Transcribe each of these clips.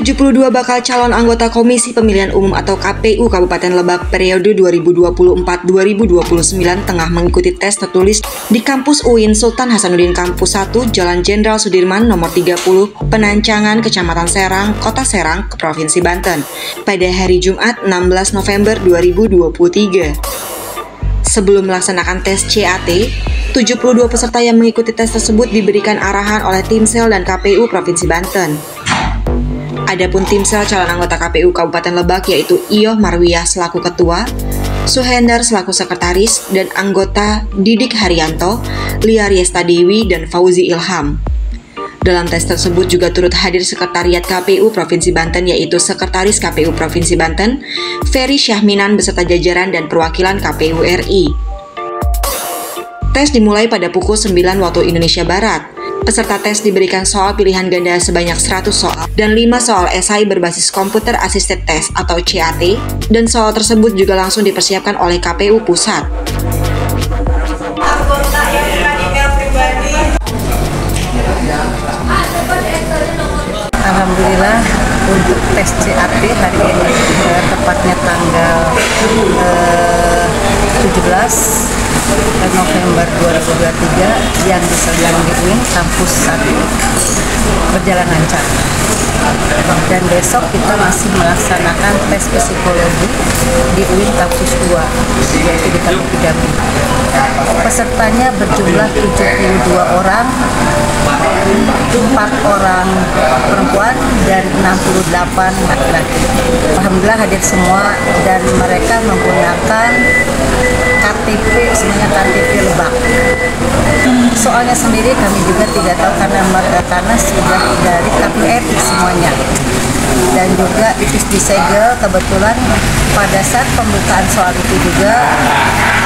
72 bakal calon anggota Komisi Pemilihan Umum atau KPU Kabupaten Lebak periode 2024-2029 tengah mengikuti tes tertulis di kampus UIN Sultan Hasanuddin Kampus 1 Jalan Jenderal Sudirman nomor 30 Penancangan Kecamatan Serang, Kota Serang, Provinsi Banten pada hari Jumat 16 November 2023. Sebelum melaksanakan tes CAT, 72 peserta yang mengikuti tes tersebut diberikan arahan oleh Timsel dan KPU Provinsi Banten. Adapun Timsel calon anggota KPU Kabupaten Lebak yaitu Ioh Marwiyah selaku ketua, Suhendar selaku sekretaris, dan anggota Didik Haryanto, Lia Riesta Dewi, dan Fauzi Ilham. Dalam tes tersebut juga turut hadir Sekretariat KPU Provinsi Banten yaitu Sekretaris KPU Provinsi Banten, Ferry Syahminan beserta jajaran dan perwakilan KPU RI. Tes dimulai pada pukul 9 waktu Indonesia Barat. Peserta tes diberikan soal pilihan ganda sebanyak 100 soal dan 5 soal esai berbasis Computer Assisted Test atau CAT, dan soal tersebut juga langsung dipersiapkan oleh KPU Pusat. Alhamdulillah untuk tes CAT hari ini tepatnya tanggal 17 November 2023 yang diselenggarakan di UIN Kampus 1 berjalan lancar. Dan besok kita masih melaksanakan tes psikologi di UIN Kampus 2 yaitu di Kampus 3B. Pesertanya berjumlah 72 orang, 4 orang perempuan dan 68 laki-laki. Alhamdulillah hadir semua dan mereka menggunakan KTP, semuanya KTP Lebak. Soalnya sendiri kami juga tidak tahu karena sudah dari KPU RI semuanya. Dan juga itu disegel, kebetulan pada saat pembukaan soal itu juga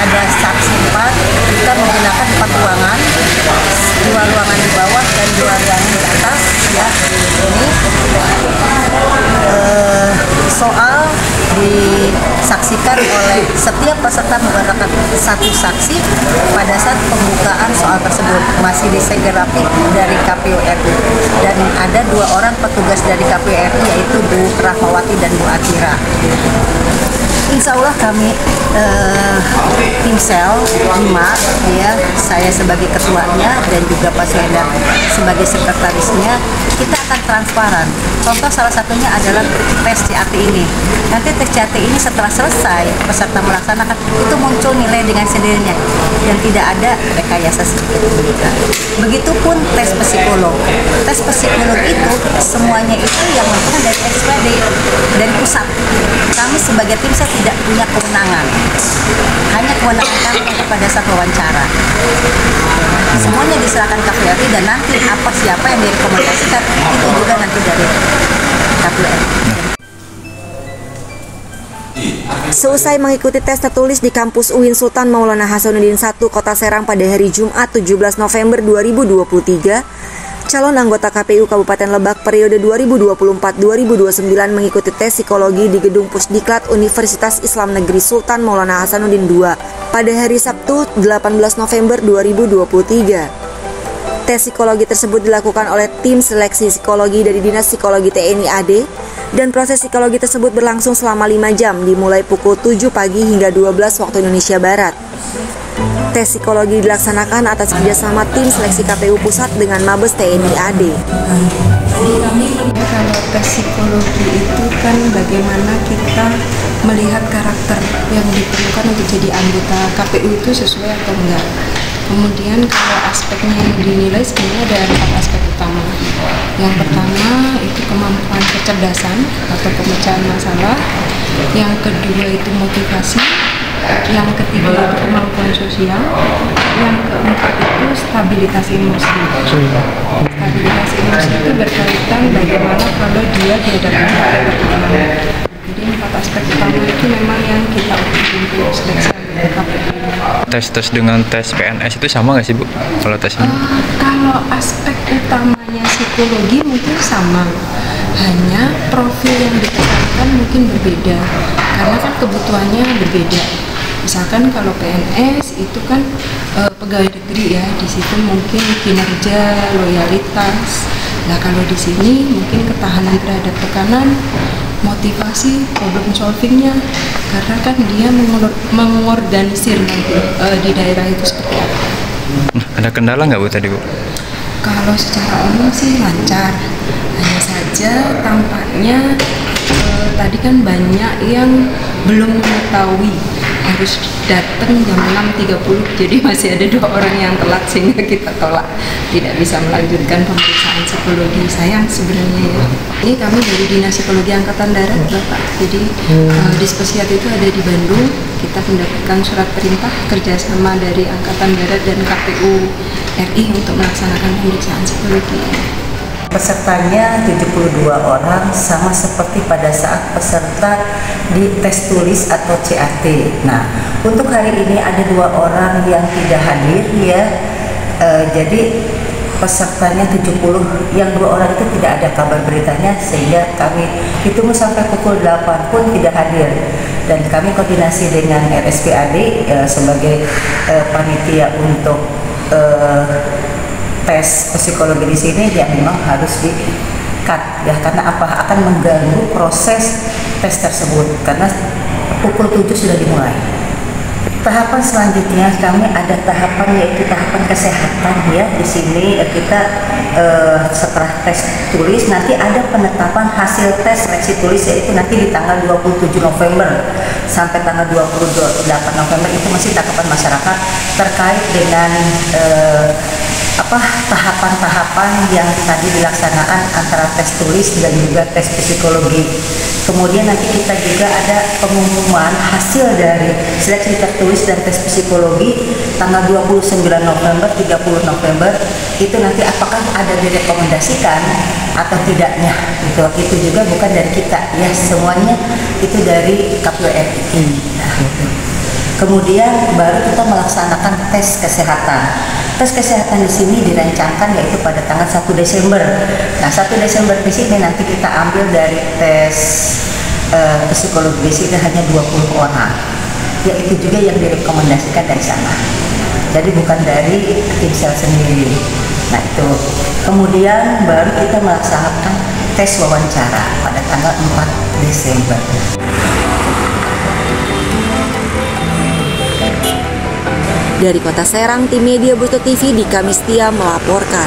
ada saksi 4, kita menggunakan 4 ruangan, 2 ruangan di bawah dan 2 ruangan di atas. Ya, ini soal disaksikan oleh setiap peserta menggunakan 1 saksi pada saat pembukaan soal tersebut, masih disegel rapi dari KPU RI, dan ada 2 orang petugas dari KPU RI yaitu Bu Rahmawati dan Bu Atira. Insya Allah kami Timsel 5, ya, saya sebagai ketuanya dan juga Pak Suhendar sebagai sekretarisnya, kita akan transparan. Contoh salah satunya adalah tes CAT ini. Nanti tes CAT ini setelah selesai peserta melaksanakan itu muncul nilai dengan sendirinya dan tidak ada rekayasa sedikit juga. Begitupun tes psikolog. Tes psikolog itu semuanya itu yang melakukan dari SPD dari pusat. Kami sebagai Timsel tidak punya kewenangan, hanya kewenangan kami pada saat wawancara. Semuanya diserahkan KPU RI dan nanti siapa yang direkomendasikan itu juga nanti dari KPU RI. Seusai mengikuti tes tertulis di kampus UIN Sultan Maulana Hasanuddin 1 Kota Serang pada hari Jumat 17 November 2023, calon anggota KPU Kabupaten Lebak periode 2024-2029 mengikuti tes psikologi di Gedung Pusdiklat Universitas Islam Negeri Sultan Maulana Hasanuddin II pada hari Sabtu 18 November 2023. Tes psikologi tersebut dilakukan oleh tim seleksi psikologi dari Dinas Psikologi TNI AD, dan proses psikologi tersebut berlangsung selama 5 jam dimulai pukul 7 pagi hingga 12 waktu Indonesia Barat. Tes psikologi dilaksanakan atas kerjasama tim seleksi KPU Pusat dengan Mabes TNI AD. Kalau tes psikologi itu kan bagaimana kita melihat karakter yang diperlukan untuk jadi anggota KPU itu sesuai atau enggak. Kemudian kalau aspeknya yang dinilai sebenarnya ada 4 aspek utama. Yang pertama itu kemampuan kecerdasan atau pemecahan masalah. Yang kedua itu motivasi. Yang ketiga itu kemampuan sosial. Yang keempat itu stabilitas emosi. Stabilitas emosi itu berkaitan bagaimana kalau dia dihadapkan pada tekanan. Jadi 4 aspek utama itu memang yang kita uji untuk seleksi KPU. Tes dengan tes PNS itu sama nggak sih Bu? Kalau tesnya? Kalau aspek utamanya psikologi mungkin sama, hanya profil yang ditekankan mungkin berbeda karena kan kebutuhannya berbeda. Misalkan kalau PNS itu kan pegawai negeri ya, di situ mungkin kinerja, loyalitas, Nah kalau di sini mungkin ketahanan terhadap tekanan, motivasi, problem solvingnya, karena kan dia mengorganisir nanti di daerah itu seperti apa. Ada kendala nggak Bu tadi Bu? Kalau secara umum sih lancar, hanya saja tampaknya tadi kan banyak yang belum mengetahui harus datang jam 6.30, jadi masih ada 2 orang yang telat sehingga kita tolak, tidak bisa melanjutkan pemeriksaan psikologi. Sayang sebenarnya ya. Ini kami dari Dinas Psikologi Angkatan Darat Bapak, jadi Dispesiat itu ada di Bandung. Kita mendapatkan surat perintah kerjasama dari Angkatan Darat dan KPU RI untuk melaksanakan pemeriksaan psikologi. Pesertanya 72 orang, sama seperti pada saat peserta di tes tulis atau CAT. Nah, untuk hari ini ada 2 orang yang tidak hadir ya. Jadi pesertanya 70, yang 2 orang itu tidak ada kabar beritanya, sehingga kami hitung sampai pukul 8 pun tidak hadir. Dan kami koordinasi dengan RSPAD sebagai panitia untuk tes psikologi di sini, ya memang harus di-cut ya, karena apa, akan mengganggu proses tes tersebut karena pukul 7 sudah dimulai. Tahapan selanjutnya kami ada tahapan, yaitu tahapan kesehatan ya. Di sini kita setelah tes tulis nanti ada penetapan hasil tes seleksi tulis, yaitu nanti di tanggal 27 November sampai tanggal 28 November. Itu masih tanggapan masyarakat terkait dengan tahapan-tahapan yang tadi dilaksanakan antara tes tulis dan juga tes psikologi. Kemudian nanti kita juga ada pengumuman hasil dari seleksi tertulis dan tes psikologi tanggal 29 November, 30 November. Itu nanti apakah ada direkomendasikan atau tidaknya. Itu juga bukan dari kita ya, semuanya itu dari KPU RI. Nah, kemudian baru kita melaksanakan tes kesehatan. Tes kesehatan di sini dirancangkan yaitu pada tanggal 1 Desember. Nah, 1 Desember di sini nanti kita ambil dari tes psikologi di sini hanya 20 orang. Yaitu juga yang direkomendasikan dari sana. Jadi bukan dari tim sel sendiri. Nah, itu. Kemudian baru kita melaksanakan tes wawancara pada tanggal 4 Desember. Dari Kota Serang, tim Media Busto TV di Kamistia melaporkan.